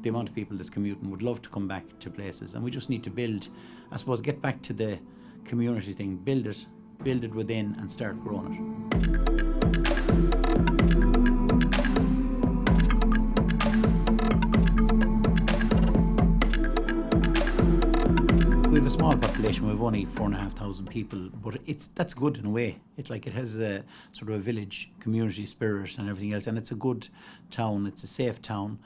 The amount of people that's commuting would love to come back to places, and we just need to build, I suppose, get back to the community thing, build it within and start growing it. We have a small population, we have only 4,500 people, but that's good in a way. It has a sort of a village community spirit and everything else, and it's a good town, it's a safe town.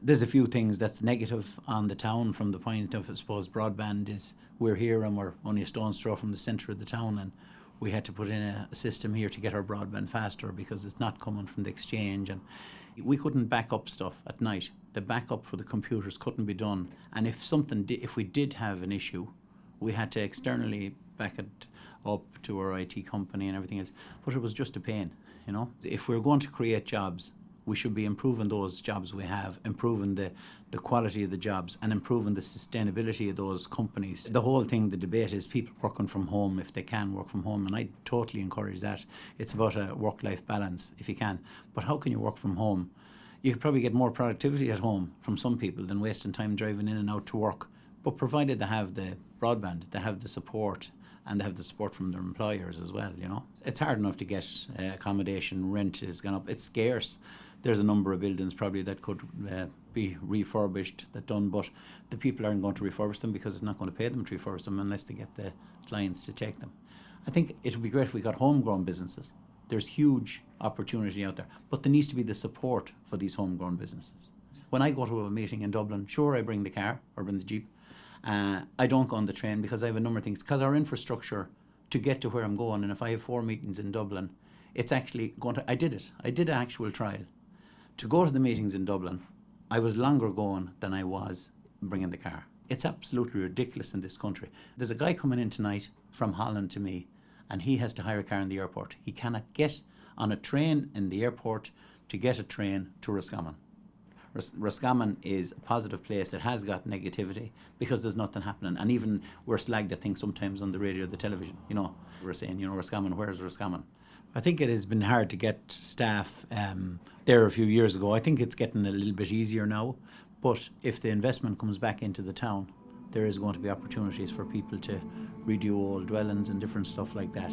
There's a few things that's negative on the town from the point of, I suppose, broadband is we're here and we're only a stone's throw from the centre of the town, and we had to put in a system here to get our broadband faster because it's not coming from the exchange, and we couldn't back up stuff at night. The backup for the computers couldn't be done, and if we did have an issue, we had to externally back it up to our IT company and everything else, but it was just a pain, you know. If we're going to create jobs, we should be improving those jobs we have, improving the quality of the jobs, and improving the sustainability of those companies. The whole thing, the debate is people working from home if they can work from home, and I totally encourage that. It's about a work-life balance if you can. But how can you work from home? You could probably get more productivity at home from some people than wasting time driving in and out to work. But provided they have the broadband, they have the support, and they have the support from their employers as well, you know. It's hard enough to get accommodation, rent has gone up, it's scarce. There's a number of buildings probably that could be refurbished, but the people aren't going to refurbish them because it's not going to pay them to refurbish them unless they get the clients to take them. I think it would be great if we got homegrown businesses. There's huge opportunity out there, but there needs to be the support for these homegrown businesses. When I go to a meeting in Dublin, sure, I bring the car or bring the Jeep. I don't go on the train because I have a number of things, because our infrastructure to get to where I'm going, and if I have 4 meetings in Dublin, it's actually going to, I did an actual trial. To go to the meetings in Dublin, I was longer going than I was bringing the car. It's absolutely ridiculous in this country. There's a guy coming in tonight from Holland to me, and he has to hire a car in the airport. He cannot get on a train in the airport to get a train to Roscommon. Roscommon is a positive place. It has got negativity because there's nothing happening, and even we're slagged at things sometimes on the radio or the television. You know, we're saying, you know, Roscommon, where's Roscommon? I think it has been hard to get staff there a few years ago. I think it's getting a little bit easier now, but if the investment comes back into the town, there is going to be opportunities for people to redo old dwellings and different stuff like that.